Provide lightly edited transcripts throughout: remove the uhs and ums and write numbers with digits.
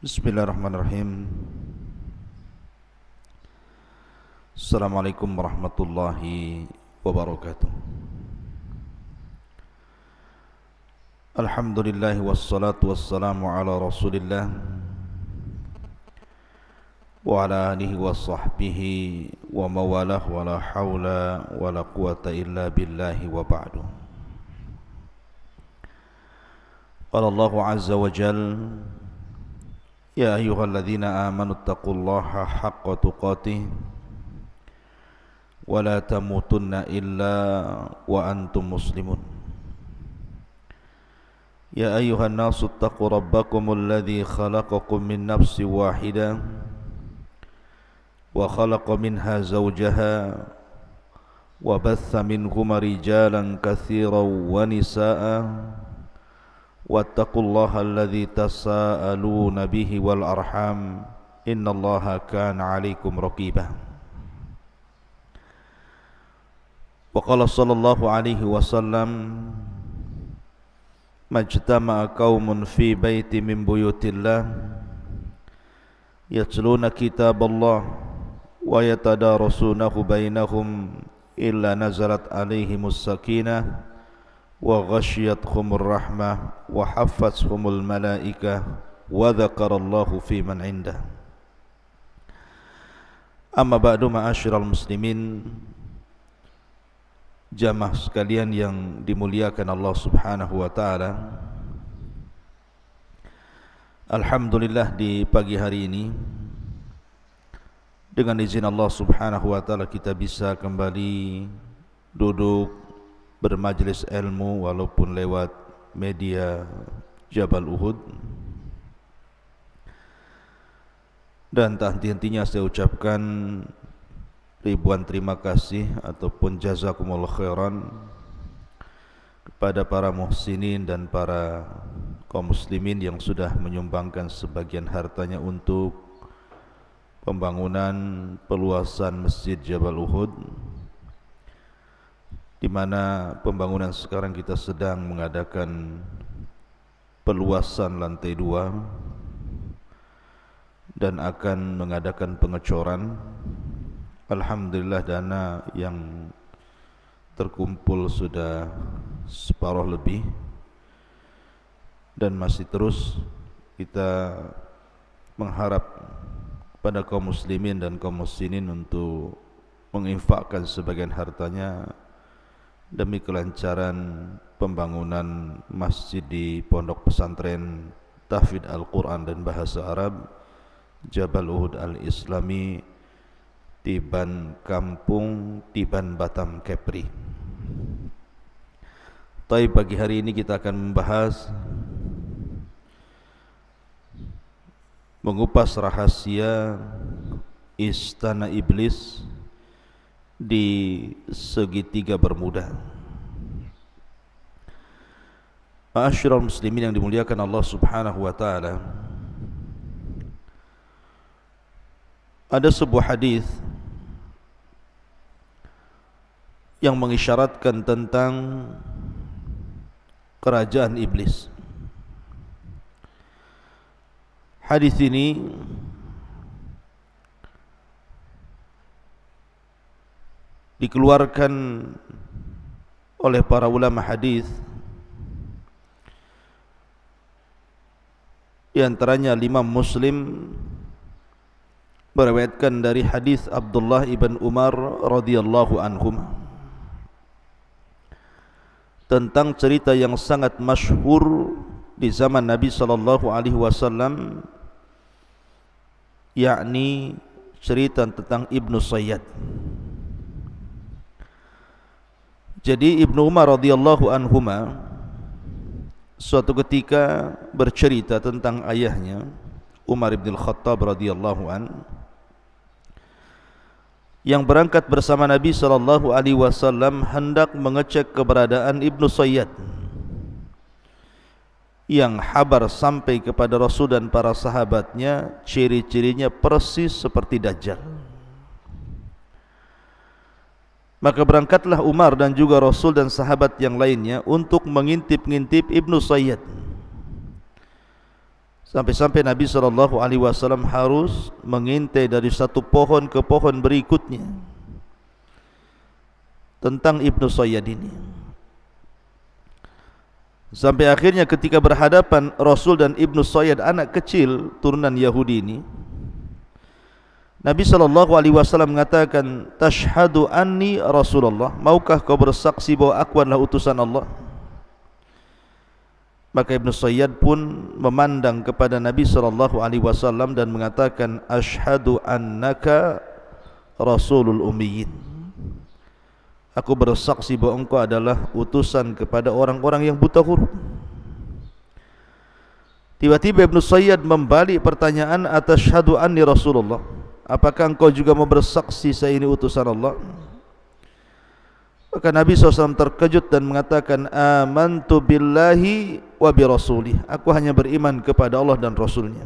Bismillahirrahmanirrahim. Assalamualaikum warahmatullahi wabarakatuh. Alhamdulillah wassalatu wassalamu ala Rasulillah wa ala alihi wa sahbihi wa mawalah wa la hawla wa la quwata illa billahi wa ba'du. Qala Allahu azza wa jalla: Ya ayyuhalladzina amanu taqullaha haqqa tuqatih wa la tamutunna illa wa antum muslimun. Ya ayyuhan nasu taqu rabbakumul ladzi khalaqakum min nafsin wahidah wa khalaqa minha zawjaha wa batha minhuma rijalan katsiran wa nisaa'a wattaqullaha alladzi tasaaluna bihi wal arham innallaha kana 'alaikum raqiba. Wa qala sallallahu alaihi wasallam: majtama'a qaumun fi baiti min buyutillah yatluna kitaballah wa yatadarasunahu bainahum illa nazalat alaihimus sakinah wa ghasyiyatuhumur rahmah wa haffathumul malaikah wa dzakarallahu fi man indah. Amma ba'du, ma'asyiral muslimin, jamaah sekalian yang dimuliakan Allah Subhanahu wa taala. Alhamdulillah, di pagi hari ini dengan izin Allah Subhanahu wa taala kita bisa kembali duduk bermajlis ilmu walaupun lewat media Jabal Uhud. Dan tak henti-hentinya saya ucapkan ribuan terima kasih ataupun jazakumullah khairan kepada para muhsinin dan para kaum muslimin yang sudah menyumbangkan sebagian hartanya untuk pembangunan peluasan Masjid Jabal Uhud, di mana pembangunan sekarang kita sedang mengadakan peluasan lantai 2 dan akan mengadakan pengecoran. Alhamdulillah, dana yang terkumpul sudah separuh lebih dan masih terus kita mengharap pada kaum muslimin dan kaum muslimin untuk menginfakkan sebagian hartanya demi kelancaran pembangunan masjid di Pondok Pesantren Tahfidz Al-Quran dan Bahasa Arab Jabal Uhud Al-Islami, Tiban Kampung, Tiban Batam, Kepri. Tapi pagi hari ini kita akan membahas, mengupas rahasia istana iblis di segitiga Bermuda. Ma'asyiral muslimin yang dimuliakan Allah Subhanahu wa taala, ada sebuah hadis yang mengisyaratkan tentang kerajaan iblis. Hadis ini dikeluarkan oleh para ulama hadis, di antaranya Imam Muslim meriwayatkan dari hadis Abdullah ibn Umar radhiyallahu anhum tentang cerita yang sangat masyhur di zaman Nabi sallallahu alaihi wasallam, yakni cerita tentang Ibnu Sayyad. Jadi Ibnu Umar radhiyallahu anhuma suatu ketika bercerita tentang ayahnya Umar bin Khattab radhiyallahu an, yang berangkat bersama Nabi sallallahu alaihi wasallam hendak mengecek keberadaan Ibnu Sayyad, yang kabar sampai kepada Rasul dan para sahabatnya ciri-cirinya persis seperti Dajjal. Maka berangkatlah Umar dan juga Rasul dan sahabat yang lainnya untuk mengintip-ngintip Ibnu Sayyad. Sampai-sampai Nabi SAW harus mengintai dari satu pohon ke pohon berikutnya tentang Ibnu Sayyad ini. Sampai akhirnya ketika berhadapan Rasul dan Ibnu Sayyad, anak kecil turunan Yahudi ini, Nabi SAW mengatakan, "Tashhadu anni Rasulullah, maukah kau bersaksi bahwa aku adalah utusan Allah?" Maka Ibnu Sayyad pun memandang kepada Nabi SAW dan mengatakan, "Ashhadu annaka Rasulul Ummiyin." Aku bersaksi bahwa engkau adalah utusan kepada orang-orang yang buta huruf. Tiba-tiba Ibnu Sayyad membalik pertanyaan, "Atashhadu anni Rasulullah?" Apakah engkau juga mau bersaksi saya ini utusan Allah? Maka Nabi SAW terkejut dan mengatakan, "Amantu billahi wa bi rasulih." Aku hanya beriman kepada Allah dan Rasulnya.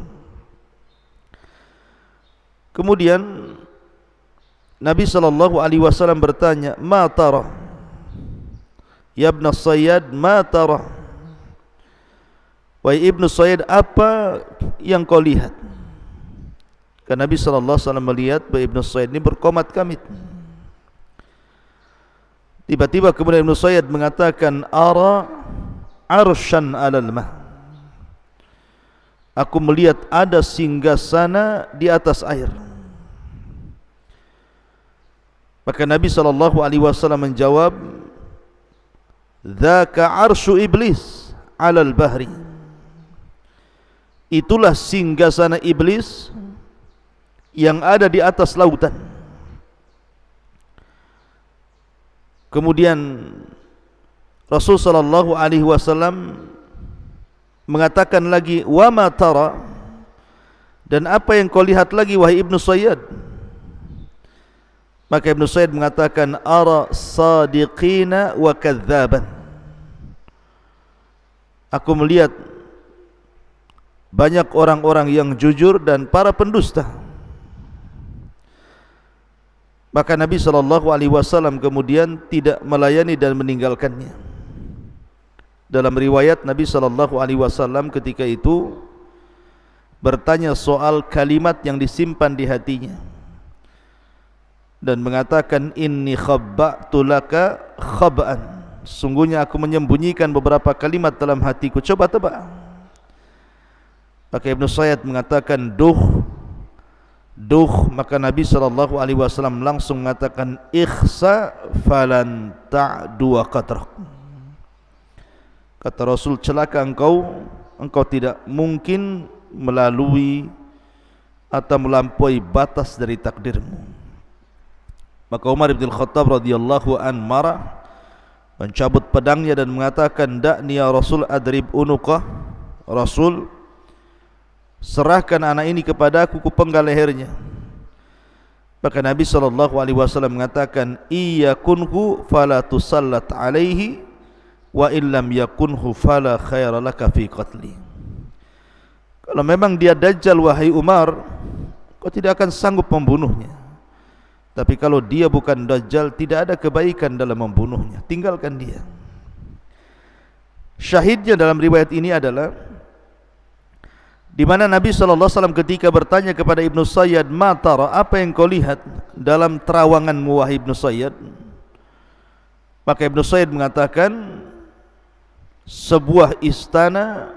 Kemudian Nabi SAW bertanya, "Ma tara? Ya Ibn Sayyad, ma tara?" Wahai Ibnu Sayyad, apa yang kau lihat? Karena Nabi SAW melihat bahwa Ibnu Sayyad ini berkomat kamit. Tiba-tiba kemudian Ibnu Sayyad mengatakan, "Ara arsyan 'alal ma." Aku melihat ada singgasana di atas air. Maka Nabi SAW menjawab, "Dzaka arsyu iblis 'alal bahri." Itulah singgasana iblis yang ada di atas lautan. Kemudian Rasul sallallahu alaihi wasallam mengatakan lagi, "Wa ma tara?" Dan apa yang kau lihat lagi wahai Ibnu Sayyad? Maka Ibnu Sayyad mengatakan, "Ara sadiqina wa kadzaban." Aku melihat banyak orang-orang yang jujur dan para pendusta. Maka Nabi SAW kemudian tidak melayani dan meninggalkannya. Dalam riwayat Nabi SAW ketika itu bertanya soal kalimat yang disimpan di hatinya dan mengatakan, "Inni khabba'tu laka khab'an." Sungguhnya aku menyembunyikan beberapa kalimat dalam hatiku, coba tebak. Maka Ibnu Sayyad mengatakan, "Duh." Maka Nabi SAW langsung mengatakan, "Ikhsa falan ta'du qatrak." Kata Rasul, celaka engkau tidak mungkin melalui atau melampaui batas dari takdirmu. Maka Umar bin Khattab radhiyallahu an marah, mencabut pedangnya dan mengatakan, "Da'ni ya Rasul adrib unuqah." Rasul, serahkan anak ini kepada aku, kupenggal lehernya. Maka Nabi SAW mengatakan, "Iyakunhu fala tusallat alaihi wa illam yakunhu fala khaira laka fi qatli." Kalau memang dia dajjal wahai Umar, kau tidak akan sanggup membunuhnya. Tapi kalau dia bukan dajjal, tidak ada kebaikan dalam membunuhnya. Tinggalkan dia. Syahidnya dalam riwayat ini adalah di mana Nabi SAW ketika bertanya kepada Ibnu Sayyad, "Ma tara?" Apa yang kau lihat dalam terawanganmu wahai Ibnu Sayyad? Maka Ibnu Sayyad mengatakan, sebuah istana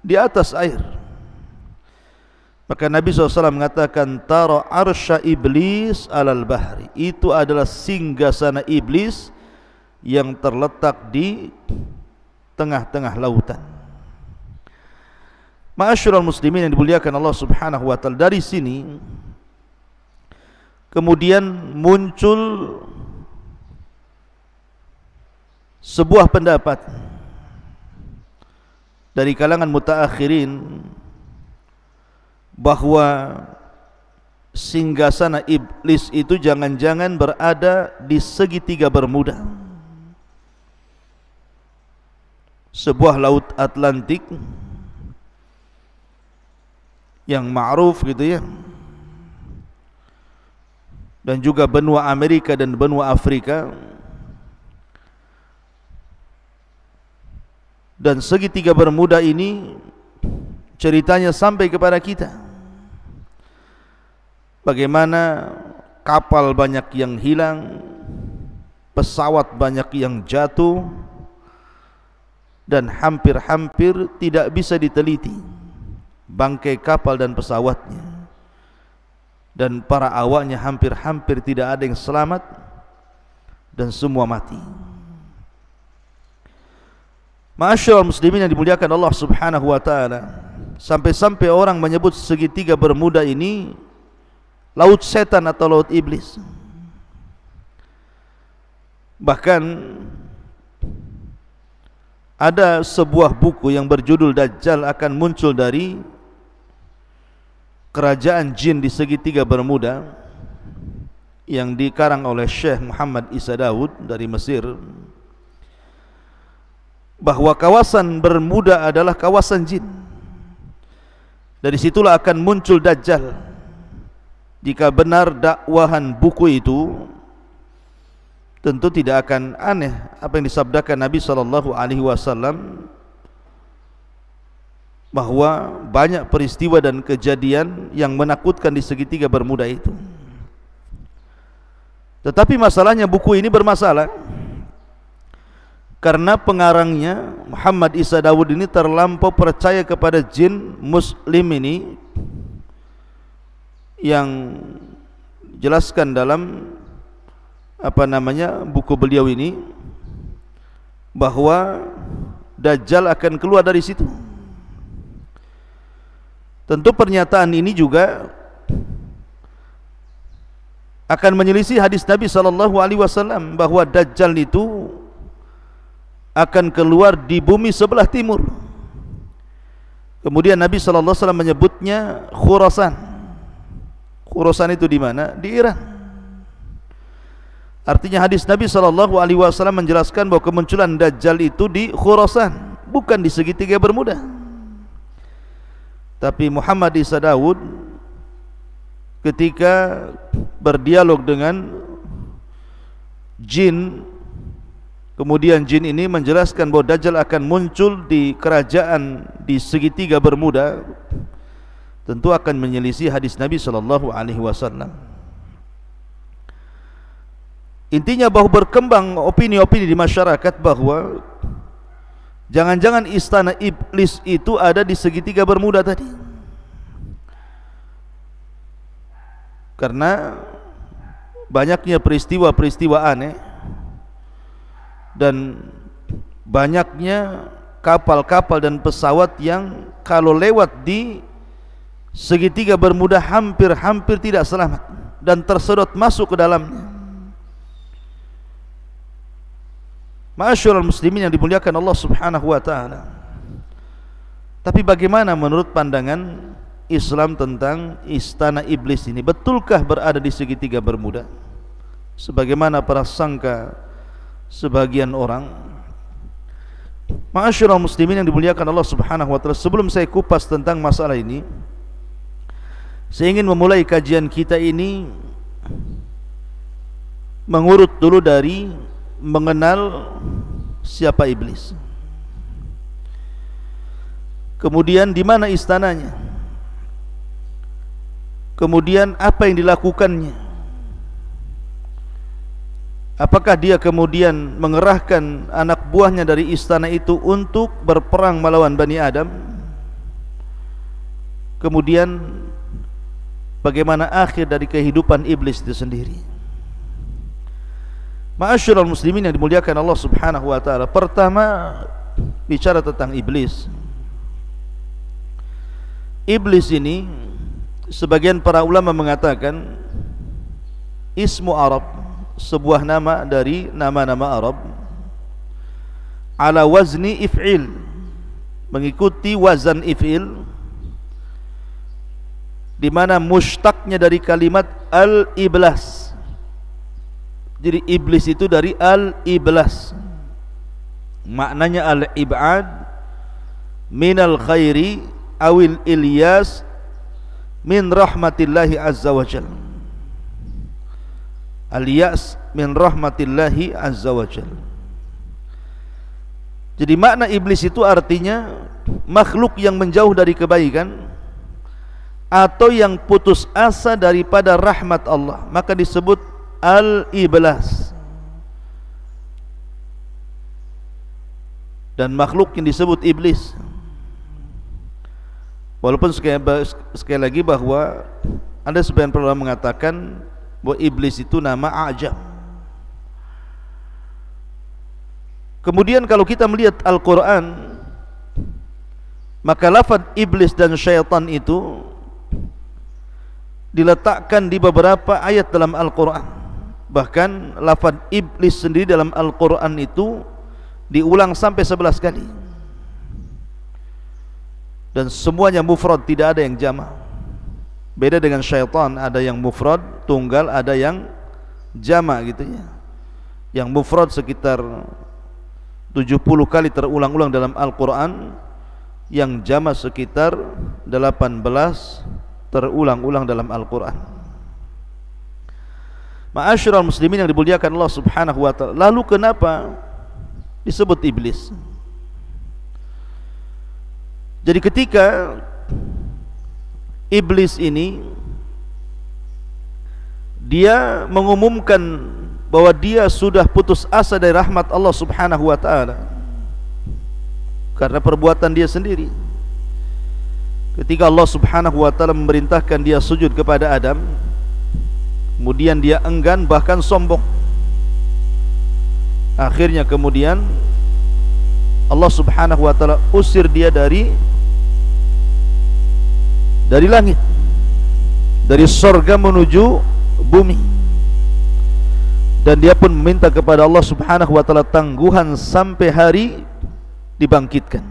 di atas air. Maka Nabi SAW mengatakan, "Tara arsya iblis alal bahri." Itu adalah singgasana iblis yang terletak di tengah-tengah lautan. Ma'asyiral muslimin yang dimuliakan Allah Subhanahu wa taala, dari sini kemudian muncul sebuah pendapat dari kalangan mutaakhirin bahwa singgasana iblis itu jangan-jangan berada di segitiga Bermuda, sebuah laut Atlantik yang ma'ruf gitu ya, dan juga benua Amerika dan benua Afrika. Dan segitiga Bermuda ini ceritanya sampai kepada kita. Bagaimana kapal banyak yang hilang, pesawat banyak yang jatuh, dan hampir-hampir tidak bisa diteliti bangkai kapal dan pesawatnya, dan para awaknya hampir-hampir tidak ada yang selamat dan semua mati. Ma'asyiral muslimin yang dimuliakan Allah Subhanahu wa taala, sampai-sampai orang menyebut segitiga bermuda ini laut setan atau laut iblis. Bahkan ada sebuah buku yang berjudul Dajjal akan muncul dari kerajaan jin di segitiga bermuda, yang dikarang oleh Syekh Muhammad Isa Daud dari Mesir, bahwa kawasan Bermuda adalah kawasan jin. Dari situlah akan muncul Dajjal. Jika benar dakwahan buku itu, tentu tidak akan aneh apa yang disabdakan Nabi SAW, bahwa banyak peristiwa dan kejadian yang menakutkan di segitiga bermuda itu. Tetapi masalahnya buku ini bermasalah karena pengarangnya Muhammad Isa Daud ini terlampau percaya kepada jin muslim ini, yang jelaskan dalam buku beliau ini bahwa Dajjal akan keluar dari situ. Tentu pernyataan ini juga akan menyelisih hadis Nabi SAW bahwa Dajjal itu akan keluar di bumi sebelah timur. Kemudian Nabi SAW menyebutnya Khurasan. Khurasan itu di mana? Di Iran. Artinya hadis Nabi SAW menjelaskan bahwa kemunculan Dajjal itu di Khurasan, bukan di segitiga bermuda. Tapi Muhammad Isa Daud ketika berdialog dengan jin, kemudian jin ini menjelaskan bahwa Dajjal akan muncul di kerajaan di segitiga bermuda, tentu akan menyelisih hadis Nabi SAW. Intinya bahwa berkembang opini-opini di masyarakat bahwa jangan-jangan istana iblis itu ada di segitiga bermuda tadi, karena banyaknya peristiwa-peristiwa aneh dan banyaknya kapal-kapal dan pesawat yang kalau lewat di segitiga bermuda hampir-hampir tidak selamat dan tersedot masuk ke dalamnya. Ma'asyiral muslimin yang dimuliakan Allah Subhanahu wa taala. Tapi bagaimana menurut pandangan Islam tentang istana iblis ini? Betulkah berada di segitiga bermuda sebagaimana prasangka sebagian orang? Ma'asyiral muslimin yang dimuliakan Allah Subhanahu wa taala, sebelum saya kupas tentang masalah ini, saya ingin memulai kajian kita ini mengurut dulu dari mengenal siapa iblis, kemudian di mana istananya, kemudian apa yang dilakukannya, apakah dia kemudian mengerahkan anak buahnya dari istana itu untuk berperang melawan Bani Adam, kemudian bagaimana akhir dari kehidupan iblis itu sendiri. Ma'asyiral muslimin yang dimuliakan Allah Subhanahu wa taala, pertama bicara tentang iblis. Iblis ini sebagian para ulama mengatakan ismu Arab, sebuah nama dari nama-nama Arab, ala wazni if'il, mengikuti wazan if'il, di mana mushtaqnya dari kalimat al-iblas. Jadi iblis itu dari al-iblas, maknanya al-ib'ad minal khairi awil ilyas min rahmatillahi azza wa jal. Al-yas min rahmatillahi azza wa jal. Jadi makna iblis itu artinya makhluk yang menjauh dari kebaikan atau yang putus asa daripada rahmat Allah, maka disebut al-iblas. Dan makhluk yang disebut iblis, walaupun sekali lagi bahwa ada sebagian ulama mengatakan bahwa iblis itu nama a'jam. Kemudian kalau kita melihat Al-Quran, maka lafaz iblis dan syaitan itu diletakkan di beberapa ayat dalam Al-Quran. Bahkan lafaz iblis sendiri dalam Al-Quran itu diulang sampai 11 kali, dan semuanya mufrad, tidak ada yang jamak. Beda dengan syaitan, ada yang mufrad tunggal, ada yang jamak gitu ya. Yang mufrad sekitar 70 kali terulang-ulang dalam Al-Quran, yang jamak sekitar 18 terulang-ulang dalam Al-Quran. Ma'asyiral muslimin yang dimuliakan Allah Subhanahu wa ta'ala, lalu kenapa disebut iblis? Jadi ketika iblis ini dia mengumumkan bahwa dia sudah putus asa dari rahmat Allah Subhanahu wa ta'ala karena perbuatan dia sendiri. Ketika Allah Subhanahu wa ta'ala memerintahkan dia sujud kepada Adam, kemudian dia enggan, bahkan sombong. Akhirnya kemudian Allah Subhanahu wa ta'ala usir dia dari langit, dari sorga menuju bumi, dan dia pun meminta kepada Allah Subhanahu wa ta'ala tangguhan sampai hari dibangkitkan.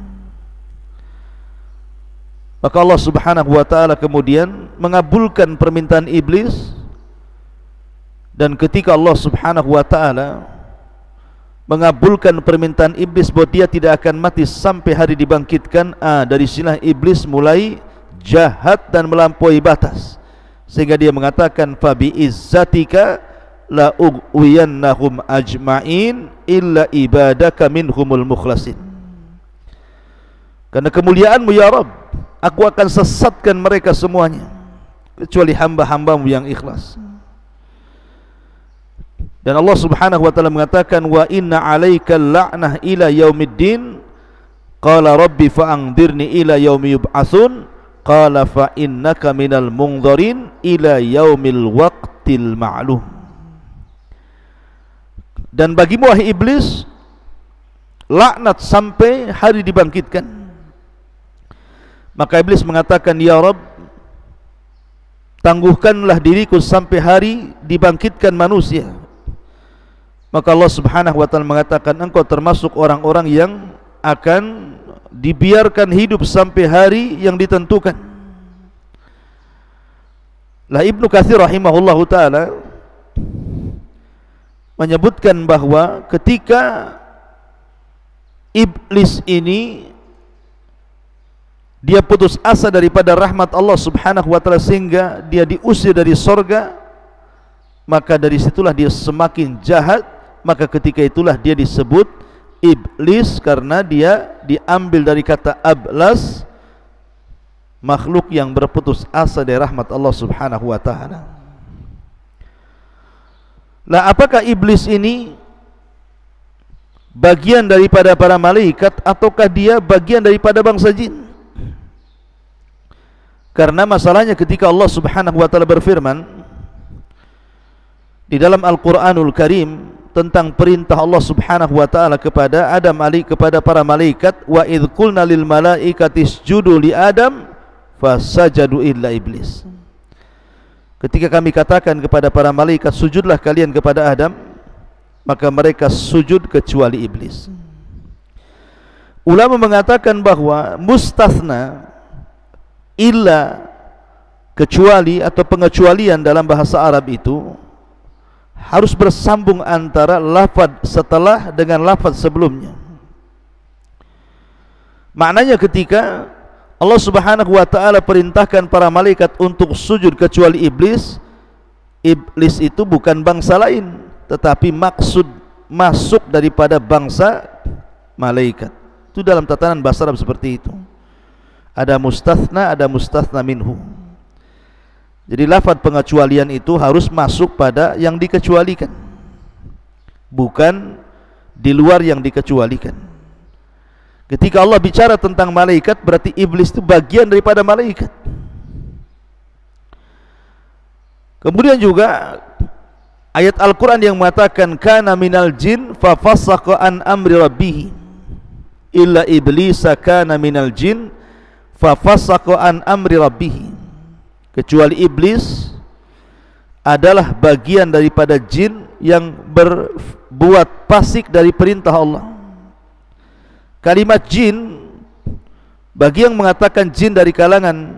Maka Allah Subhanahu wa ta'ala kemudian mengabulkan permintaan iblis, dan ketika Allah Subhanahu wa ta'ala mengabulkan permintaan iblis bahwa dia tidak akan mati sampai hari dibangkitkan, dari sinilah iblis mulai jahat dan melampaui batas, sehingga dia mengatakan fabi izzatika la ughwiyannahum ajma'in illa ibadaka minhumul mukhlasin. Karena kemuliaanmu ya Rabb, aku akan sesatkan mereka semuanya kecuali hamba-hambamu yang ikhlas. Dan Allah Subhanahu wa ta'ala mengatakan wa inna 'alaika la'nah ila yaumiddin qala rabbi fa'anzirni ila yaumi yub'atsun qala fa innaka minal munzirin ila yaumil waqtil ma'lum. Dan bagimu wahai iblis laknat sampai hari dibangkitkan. Maka iblis mengatakan, ya Rabb, tangguhkanlah diriku sampai hari dibangkitkan manusia. Maka Allah Subhanahu wa ta'ala mengatakan, engkau termasuk orang-orang yang akan dibiarkan hidup sampai hari yang ditentukan. Lah Ibnu Katsir rahimahullahu ta'ala menyebutkan bahwa ketika iblis ini dia putus asa daripada rahmat Allah Subhanahu wa ta'ala sehingga dia diusir dari sorga, maka dari situlah dia semakin jahat. Maka ketika itulah dia disebut iblis, karena dia diambil dari kata ablas, makhluk yang berputus asa dari rahmat Allah Subhanahu wa ta'ala. Lah apakah iblis ini bagian daripada para malaikat ataukah dia bagian daripada bangsa jin? Karena masalahnya ketika Allah Subhanahu wa ta'ala berfirman di dalam Al-Quranul Karim tentang perintah Allah Subhanahu wa ta'ala kepada Adam kepada para malaikat, wa idh qulna lil malaikati isjudu li Adam fasajadu illa iblis. Ketika kami katakan kepada para malaikat sujudlah kalian kepada Adam, maka mereka sujud kecuali iblis. Ulama mengatakan bahwa mustathna, illa, kecuali atau pengecualian dalam bahasa Arab itu harus bersambung antara lafaz setelah dengan lafaz sebelumnya. Maknanya ketika Allah Subhanahu wa ta'ala perintahkan para malaikat untuk sujud kecuali iblis, iblis itu bukan bangsa lain, tetapi maksud masuk daripada bangsa malaikat. Itu dalam tatanan bahasa Arab seperti itu. Ada mustatsna minhu. Jadi lafaz pengecualian itu harus masuk pada yang dikecualikan, bukan di luar yang dikecualikan. Ketika Allah bicara tentang malaikat, berarti iblis itu bagian daripada malaikat. Kemudian juga ayat Al-Quran yang mengatakan kana minal jin fa fasaqa an amri rabbih illa iblisa kana minal jin fa fasaqa an amri rabbih. Kecuali iblis adalah bagian daripada jin yang berbuat fasik dari perintah Allah. Kalimat jin, bagi yang mengatakan jin dari kalangan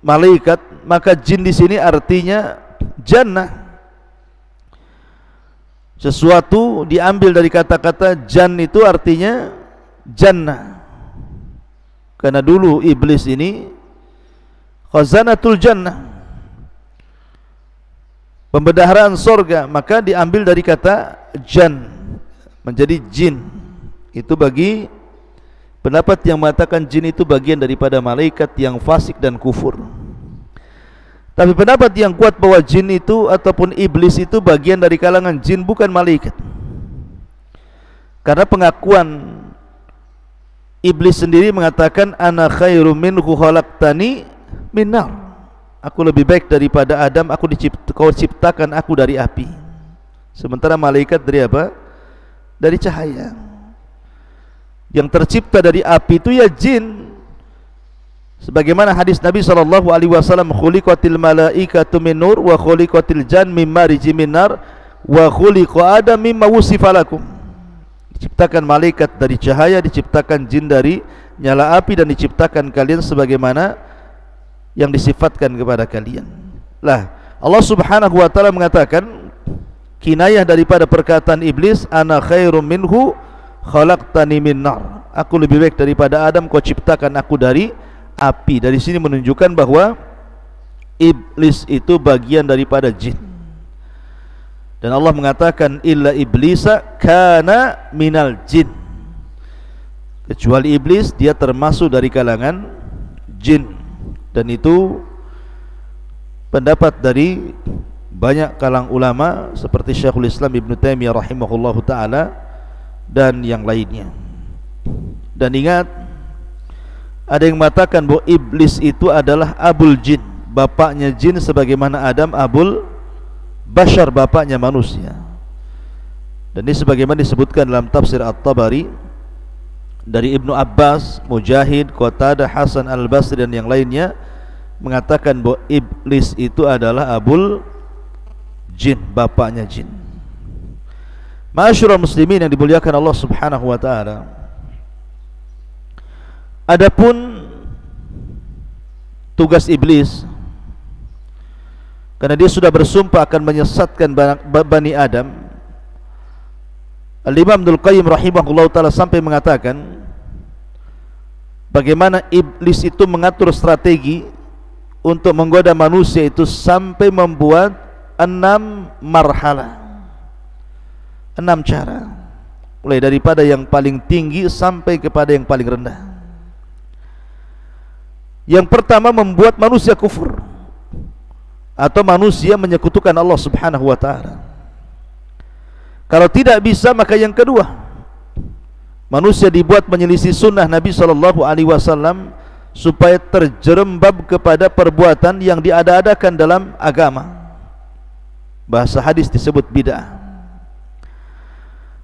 malaikat, maka jin di sini artinya jannah. Sesuatu diambil dari kata-kata jan, itu artinya jannah. Karena dulu iblis ini khazanatul jannah, pembendaharaan sorga, maka diambil dari kata jan menjadi jin. Itu bagi pendapat yang mengatakan jin itu bagian daripada malaikat yang fasik dan kufur. Tapi pendapat yang kuat bahwa jin itu ataupun iblis itu bagian dari kalangan jin, bukan malaikat. Karena pengakuan iblis sendiri mengatakan ana khairum minhu khalaqtani min nar. Aku lebih baik daripada Adam, kau ciptakan aku dari api. Sementara malaikat dari apa? Dari cahaya. Yang tercipta dari api itu ya jin. Sebagaimana hadis Nabi SAW, khuliqatil malaikatu min nur wa khuliqatil jan mimma rijim min nar wa khuliqa adam mimma wusifa lakum. Diciptakan malaikat dari cahaya, diciptakan jin dari nyala api, dan diciptakan kalian sebagaimana yang disifatkan kepada kalian. Lah, Allah Subhanahu wa taala mengatakan kinayah daripada perkataan iblis, ana khairum minhu khalaqtani min nar. Aku lebih baik daripada Adam, kau ciptakan aku dari api. Dari sini menunjukkan bahwa iblis itu bagian daripada jin. Dan Allah mengatakan illa iblisa kana minal jin. Kecuali iblis, dia termasuk dari kalangan jin. Dan itu pendapat dari banyak kalangan ulama seperti Syekhul Islam Ibn Taimiyah rahimahullahu ta'ala dan yang lainnya. Dan ingat, ada yang mengatakan bahwa iblis itu adalah abul jin, bapaknya jin, sebagaimana Adam abul bashar, bapaknya manusia. Dan ini sebagaimana disebutkan dalam tafsir At-Tabari dari Ibnu Abbas, Mujahid, Qatadah, Hasan Al-Basri dan yang lainnya mengatakan bahwa iblis itu adalah abul jin, bapaknya jin. Ma'asyiral muslimin yang dimuliakan Allah Subhanahu wa taala, adapun tugas iblis, karena dia sudah bersumpah akan menyesatkan Bani Adam, Al-Imam Ibnul Qayyim rahimahullah ta'ala sampai mengatakan bagaimana iblis itu mengatur strategi untuk menggoda manusia itu sampai membuat 6 marhalah, 6 cara, mulai daripada yang paling tinggi sampai kepada yang paling rendah. Yang pertama, membuat manusia kufur atau manusia menyekutukan Allah Subhanahu wa ta'ala. Kalau tidak bisa, maka yang kedua, manusia dibuat menyelisih sunnah Nabi SAW supaya terjerembab kepada perbuatan yang diada-adakan dalam agama. Bahasa hadis disebut bid'ah.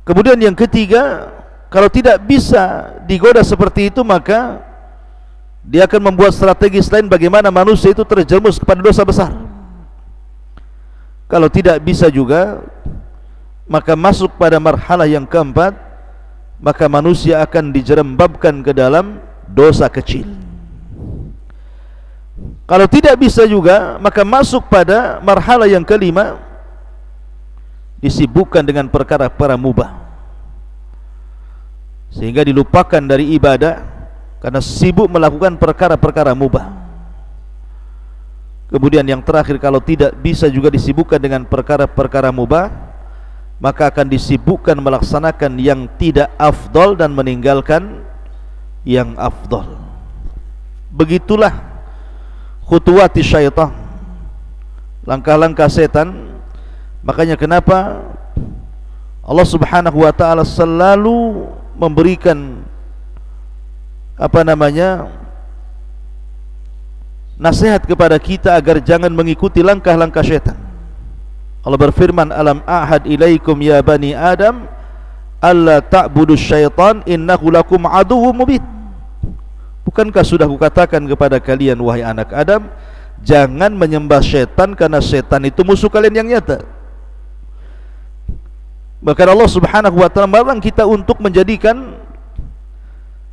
Kemudian yang ketiga, kalau tidak bisa digoda seperti itu, maka dia akan membuat strategi selain bagaimana manusia itu terjerumus kepada dosa besar. Kalau tidak bisa juga, maka masuk pada marhalah yang keempat, maka manusia akan dijerembabkan ke dalam dosa kecil. Kalau tidak bisa juga, maka masuk pada marhalah yang kelima, disibukkan dengan perkara-perkara mubah, sehingga dilupakan dari ibadah karena sibuk melakukan perkara-perkara mubah. Kemudian yang terakhir, kalau tidak bisa juga disibukkan dengan perkara-perkara mubah, maka akan disibukkan melaksanakan yang tidak afdol dan meninggalkan yang afdol. Begitulah khutuwati syaitan, langkah-langkah setan. Makanya kenapa Allah Subhanahu wa taala selalu memberikan nasihat kepada kita agar jangan mengikuti langkah-langkah syaitan. Allah berfirman, alam a'had ilaikum ya bani adam alla ta'budu syaitan innahu lakum aduwwum mubin. Bukankah sudah kukatakan kepada kalian wahai anak Adam, jangan menyembah syaitan karena syaitan itu musuh kalian yang nyata. Bahkan Allah Subhanahu wa taala melarang kita untuk menjadikan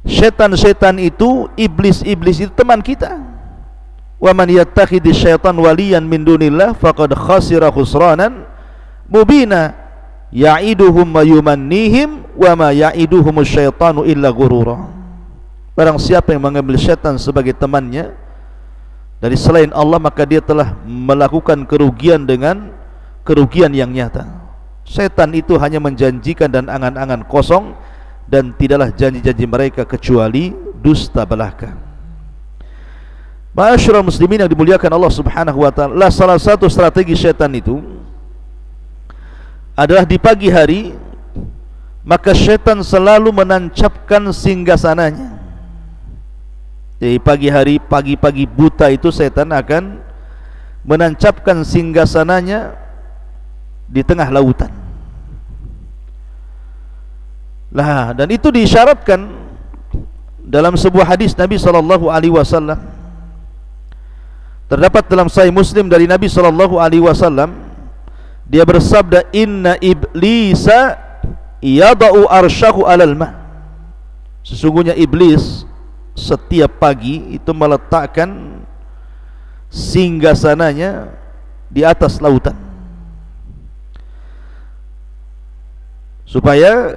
syaitan-syaitan itu, iblis-iblis itu teman kita. Wa man yattakhidhi syaitan waliyan min dunillah faqad khasira khusranan mubina ya'iduhum wa yumannihim wa ma ya'iduhum syaitanu illa ghurura. Barang siapa yang mengambil syaitan sebagai temannya dari selain Allah, maka dia telah melakukan kerugian dengan kerugian yang nyata. Syaitan itu hanya menjanjikan dan angan-angan kosong, dan tidaklah janji-janji mereka kecuali dusta belaka. Ma'asyiral muslimin yang dimuliakan Allah Subhanahu wa taala, salah satu strategi syaitan itu adalah di pagi hari, maka syaitan selalu menancapkan singgasananya. Jadi pagi hari, pagi-pagi buta itu setan akan menancapkan singgasananya di tengah lautan. Lah, dan itu diisyaratkan dalam sebuah hadis Nabi SAW. Terdapat dalam Sahih Muslim dari Nabi SAW, dia bersabda, inna iblisa yada'u arsyahu alal ma. Sesungguhnya iblis setiap pagi itu meletakkan singgasananya di atas lautan, supaya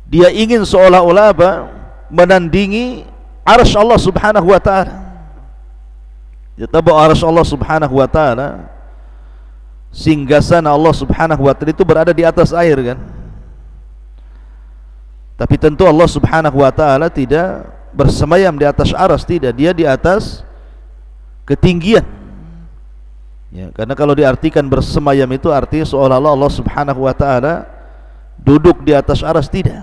dia ingin seolah-olah menandingi arsy Allah Subhanahu wa taala. Ya, tahu arsy Allah Subhanahu wa taala, singgasana Allah Subhanahu wa taala itu berada di atas air kan. Tapi tentu Allah Subhanahu wa taala tidak bersemayam di atas aras, tidak, dia di atas ketinggian. Ya, karena kalau diartikan bersemayam itu artinya seolah-olah Allah Subhanahu wa taala duduk di atas aras, tidak.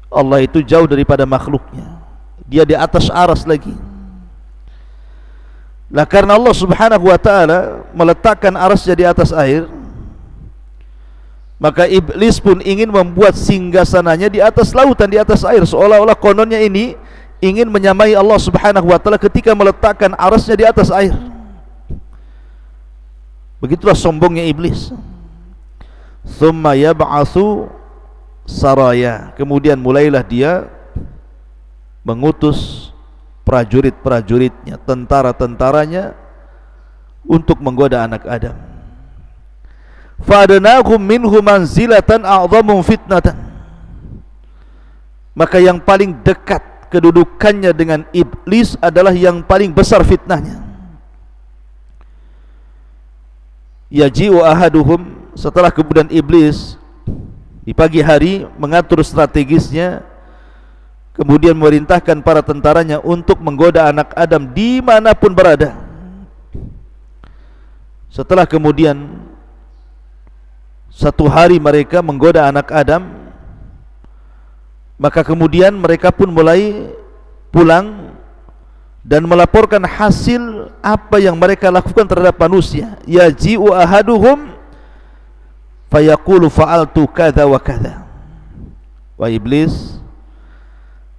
Allah itu jauh daripada makhluknya, dia di atas aras lagi. Lah karena Allah Subhanahu wa taala meletakkan arasnya di atas air, maka iblis pun ingin membuat singgasananya di atas lautan, di atas air, seolah-olah kononnya ini ingin menyamai Allah Subhanahu wa taala ketika meletakkan arasnya di atas air. Begitulah sombongnya iblis. Tsumma yab'atsu saraya, kemudian mulailah dia mengutus prajurit-prajuritnya, tentara-tentaranya untuk menggoda anak Adam. Fa'adnahum minhu manzilatan a'dhamu fitnatan, maka yang paling dekat kedudukannya dengan iblis adalah yang paling besar fitnahnya. Yaji'u ahaduhum, setelah kemudian iblis di pagi hari mengatur strategisnya, kemudian memerintahkan para tentaranya untuk menggoda anak Adam dimanapun berada. Setelah kemudian satu hari mereka menggoda anak Adam, maka kemudian mereka pun mulai pulang dan melaporkan hasil apa yang mereka lakukan terhadap manusia. Yaji'u ahaduhum fayaqulu fa'altu kadza wa kadza. Wah iblis,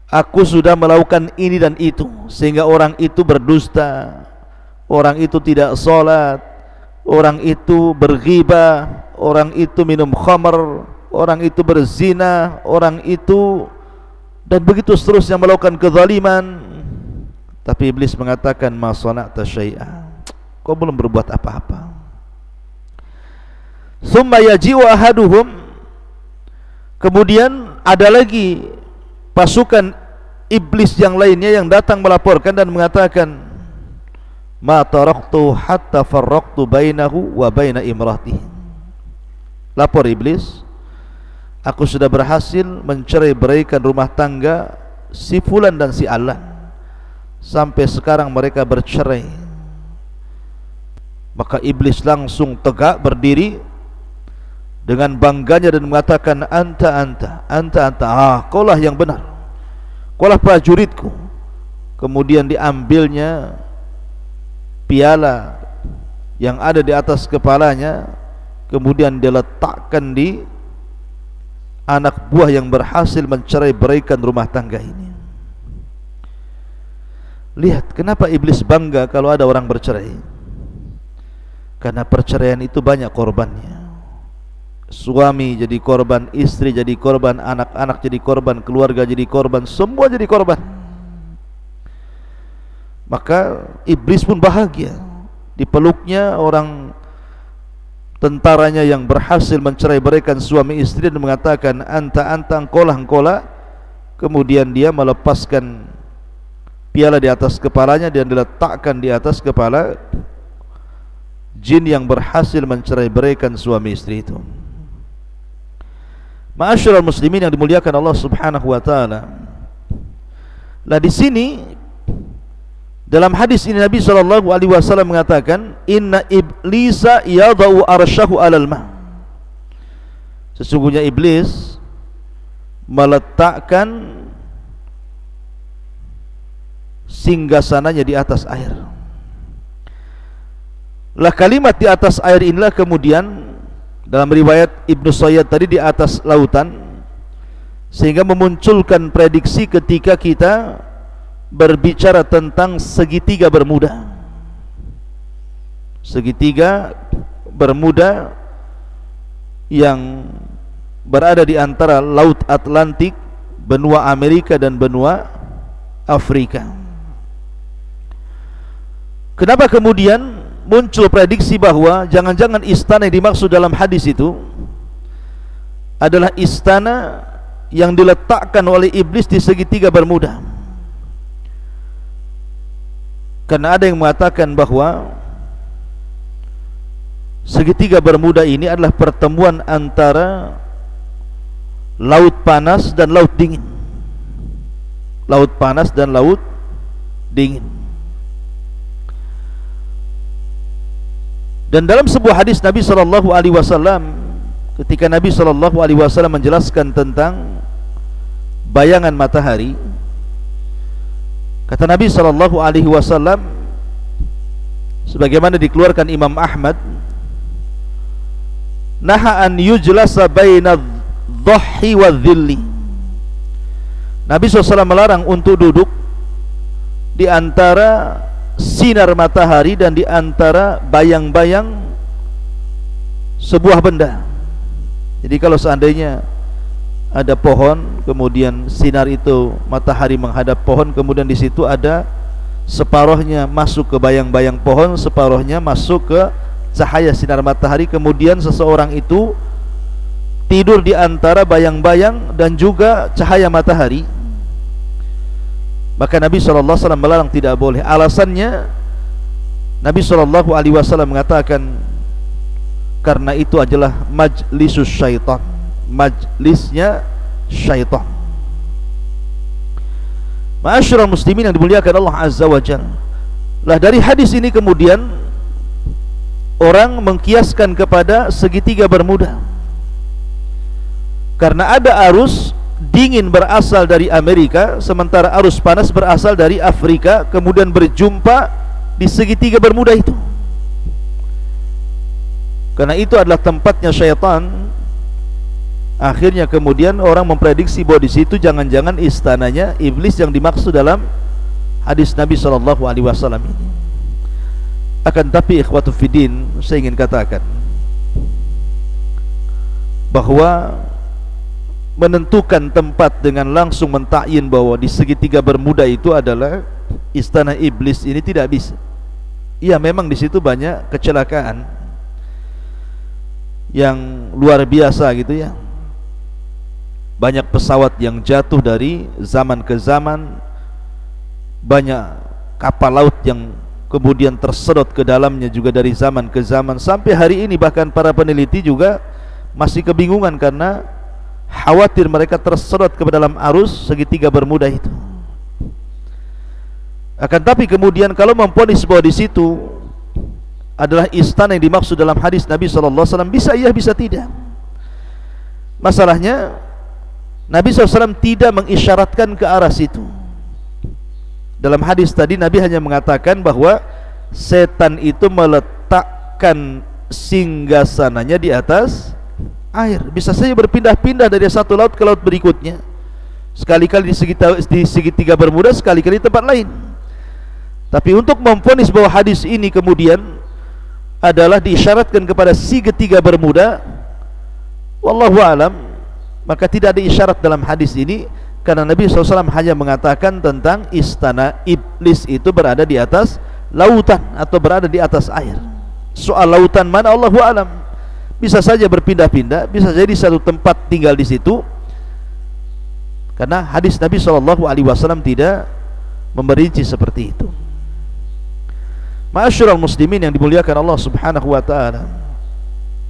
aku sudah melakukan ini dan itu, sehingga orang itu berdusta, orang itu tidak sholat, orang itu berghibah, orang itu minum khamar, orang itu berzina, orang itu, dan begitu seterusnya melakukan kezaliman. Tapi iblis mengatakan, ma sana'ta syai'a, kau belum berbuat apa-apa. Tsumma yaji'u ahaduhum, kemudian ada lagi pasukan iblis yang lainnya yang datang melaporkan dan mengatakan, ma taraktu hatta farraqtu bainahu wa baina imratihi. Lapor iblis, aku sudah berhasil mencerai-beraikan rumah tangga si fulan dan si alan. Sampai sekarang mereka bercerai. Maka iblis langsung tegak berdiri dengan bangganya dan mengatakan, anta, kaulah yang benar, kaulah prajuritku. Kemudian diambilnya piala yang ada di atas kepalanya, kemudian diletakkan di anak buah yang berhasil mencerai-beraikan rumah tangga ini. Lihat kenapa iblis bangga kalau ada orang bercerai. Karena perceraian itu banyak korbannya. Suami jadi korban, istri jadi korban, anak-anak jadi korban, keluarga jadi korban, semua jadi korban. Maka iblis pun bahagia, dipeluknya orang tentaranya yang berhasil mencerai-beraikan suami istri dan mengatakan, anta, engkolah. Kemudian dia melepaskan piala di atas kepalanya dan diletakkan di atas kepala jin yang berhasil mencerai-beraikan suami istri itu. Ma'asyiral muslimin yang dimuliakan Allah Subhanahu wa taala. Lah di sini dalam hadis ini Nabi sallallahu alaihi wasallam mengatakan, inna iblisa yadau arsyahu 'alal ma. Sesungguhnya iblis meletakkan singgasananya di atas air. Lah kalimat di atas air inilah kemudian dalam riwayat Ibnu Sayyad tadi di atas lautan, sehingga memunculkan prediksi ketika kita berbicara tentang segitiga Bermuda. Segitiga Bermuda yang berada di antara Laut Atlantik, benua Amerika dan benua Afrika. Kenapa kemudian muncul prediksi bahwa jangan-jangan istana yang dimaksud dalam hadis itu adalah istana yang diletakkan oleh iblis di segitiga Bermuda? Karena ada yang mengatakan bahwa segitiga Bermuda ini adalah pertemuan antara laut panas dan laut dingin. Laut panas dan laut dingin. Dan dalam sebuah hadis Nabi sallallahu alaihi wasallam, ketika Nabi sallallahu alaihi wasallam menjelaskan tentang bayangan matahari, kata Nabi sallallahu alaihi wasallam sebagaimana dikeluarkan Imam Ahmad, naha an yujlasa baina dhahhi wa dhilli. Nabi SAW melarang untuk duduk di antara sinar matahari dan di antara bayang-bayang sebuah benda. Jadi kalau seandainya ada pohon, kemudian sinar itu matahari menghadap pohon, kemudian di situ ada separuhnya masuk ke bayang-bayang pohon, separuhnya masuk ke cahaya sinar matahari, kemudian seseorang itu tidur di antara bayang-bayang dan juga cahaya matahari, maka Nabi SAW melarang, tidak boleh. Alasannya Nabi SAW mengatakan karena itu adalah majlisus syaitan, majlisnya syaitan. Ma'asyiral muslimin yang dimuliakan Allah Azza wa Jalla. Lah dari hadis ini kemudian orang mengkiaskan kepada segitiga Bermuda. Karena ada arus dingin berasal dari Amerika, sementara arus panas berasal dari Afrika, kemudian berjumpa di segitiga Bermuda itu. Karena itu adalah tempatnya syaitan. Akhirnya kemudian orang memprediksi bahwa di situ jangan-jangan istananya iblis yang dimaksud dalam hadis Nabi SAW ini. Akan tapi ikhwatu fiddin, saya ingin katakan bahwa menentukan tempat dengan langsung mentakyin bahwa di segitiga Bermuda itu adalah istana iblis ini tidak bisa. Iya, memang di situ banyak kecelakaan yang luar biasa gitu ya. Banyak pesawat yang jatuh dari zaman ke zaman, banyak kapal laut yang kemudian tersedot ke dalamnya juga dari zaman ke zaman. Sampai hari ini bahkan para peneliti juga masih kebingungan karena khawatir mereka tersedot ke dalam arus segitiga Bermuda itu. Akan tapi kemudian kalau memponis bahwa di situ adalah istana yang dimaksud dalam hadis Nabi SAW, bisa iya bisa tidak. Masalahnya Nabi SAW tidak mengisyaratkan ke arah situ. Dalam hadis tadi Nabi hanya mengatakan bahwa setan itu meletakkan singgasananya di atas air. Bisa saja berpindah-pindah dari satu laut ke laut berikutnya, sekali-kali di segitiga Bermuda, sekali-kali di tempat lain. Tapi untuk memvonis bahwa hadis ini kemudian adalah diisyaratkan kepada segitiga Bermuda, wallahu alam, maka tidak ada isyarat dalam hadis ini, karena Nabi SAW hanya mengatakan tentang istana iblis itu berada di atas lautan atau berada di atas air. Soal lautan mana, Allahu alam. Bisa saja berpindah-pindah, bisa jadi satu tempat tinggal di situ, karena hadis Nabi SAW tidak memberinci seperti itu. Ma'asyiral muslimin yang dimuliakan Allah Subhanahu wa taala.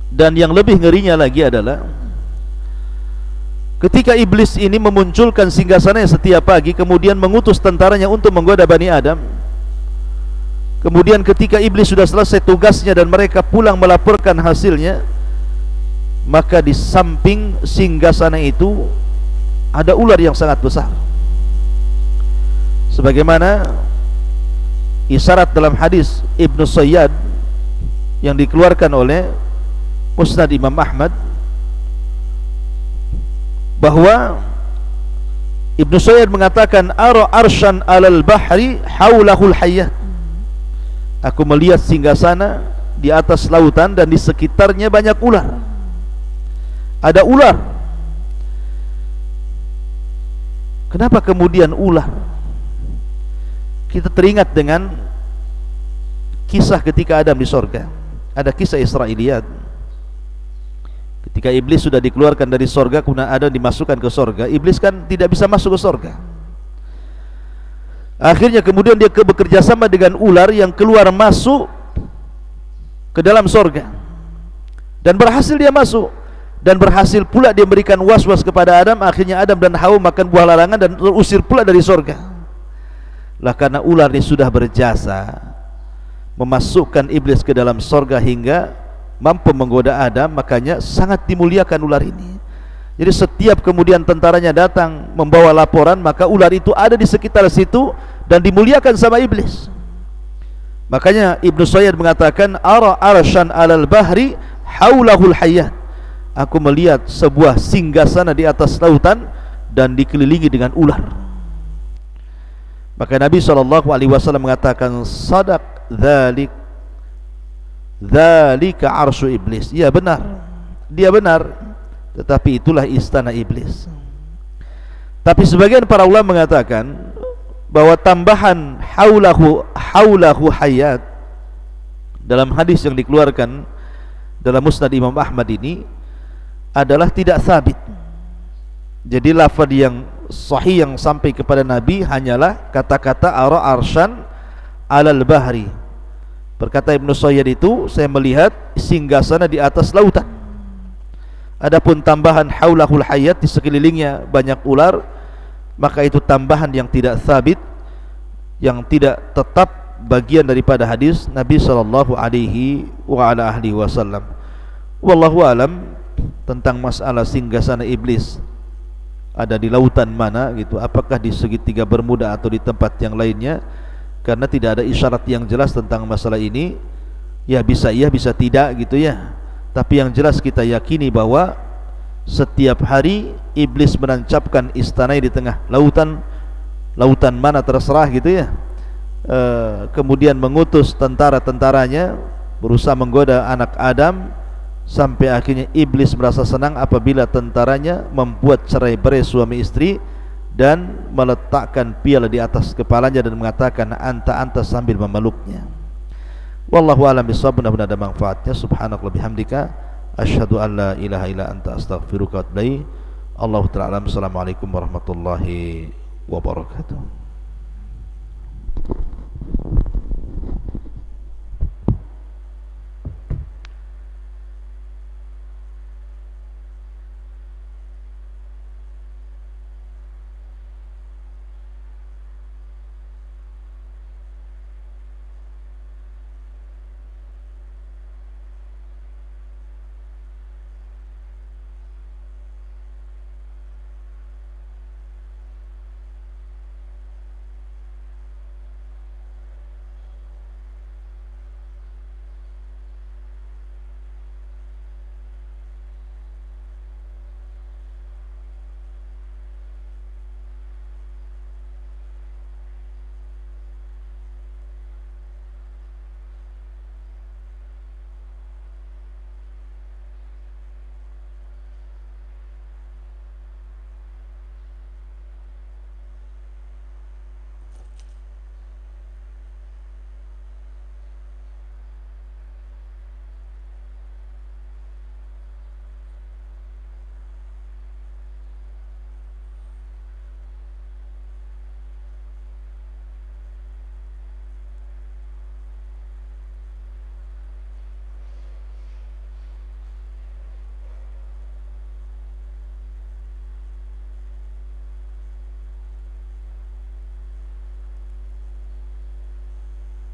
Dan yang lebih ngerinya lagi adalah ketika iblis ini memunculkan singgasananya setiap pagi, kemudian mengutus tentaranya untuk menggoda Bani Adam. Kemudian ketika iblis sudah selesai tugasnya dan mereka pulang melaporkan hasilnya, maka di samping singgasana itu ada ular yang sangat besar. Sebagaimana isyarat dalam hadis Ibnu Sayyad yang dikeluarkan oleh Musnad Imam Ahmad, bahwa Ibnu Sayyad mengatakan, ara arsyan alal bahri haulahul hayyat. Aku melihat singgasana di atas lautan dan di sekitarnya banyak ular. Ada ular. Kenapa kemudian ular? Kita teringat dengan kisah ketika Adam di sorga. Ada kisah Israiliyat. Ketika iblis sudah dikeluarkan dari sorga, kemudian Adam dimasukkan ke sorga. Iblis kan tidak bisa masuk ke sorga. Akhirnya kemudian dia bekerja sama dengan ular yang keluar masuk ke dalam sorga, dan berhasil dia masuk, dan berhasil pula dia memberikan was-was kepada Adam. Akhirnya Adam dan Hawa makan buah larangan dan terusir pula dari sorga. Lah karena ular ini sudah berjasa memasukkan iblis ke dalam sorga hingga mampu menggoda Adam, makanya sangat dimuliakan ular ini. Jadi setiap kemudian tentaranya datang membawa laporan, maka ular itu ada di sekitar situ dan dimuliakan sama iblis. Makanya Ibnu Sayyad mengatakan, ara arsyan alal bahri haulahul hayyat. Aku melihat sebuah singgasana di atas lautan dan dikelilingi dengan ular. Maka Nabi SAW mengatakan, sadaq dzalika arsyu iblis. Ya benar, dia benar, tetapi itulah istana iblis. Tapi sebagian para ulama mengatakan bahwa tambahan haulahu hayat dalam hadis yang dikeluarkan dalam Musnad Imam Ahmad ini adalah tidak sabit. Jadi lafaz yang sahih yang sampai kepada Nabi hanyalah kata-kata ara arsyan alal bahri. Berkata Ibnu Sayyad itu, saya melihat singgasana di atas lautan. Adapun tambahan haulahul hayat, di sekelilingnya banyak ular, maka itu tambahan yang tidak sabit, yang tidak tetap bagian daripada hadis Nabi sallallahu alaihi wasallam. Wallahu alam tentang masalah singgasana iblis ada di lautan mana gitu, apakah di segitiga Bermuda atau di tempat yang lainnya, karena tidak ada isyarat yang jelas tentang masalah ini. Ya bisa iya bisa tidak gitu ya. Tapi yang jelas kita yakini bahwa setiap hari iblis menancapkan istana di tengah lautan, lautan mana terserah gitu ya. Kemudian mengutus tentara-tentaranya berusaha menggoda anak Adam, sampai akhirnya iblis merasa senang apabila tentaranya membuat cerai-berai suami istri dan meletakkan piala di atas kepalanya dan mengatakan anta sambil memeluknya. Wallahu a'lam bishawab. Mudah-mudahan ada manfaatnya. Subhanallah bihamdika asyhadu an la ilaha illa anta astaghfiruka wa atubu ilaik. Allahu ta'ala. Assalamualaikum warahmatullahi wabarakatuh.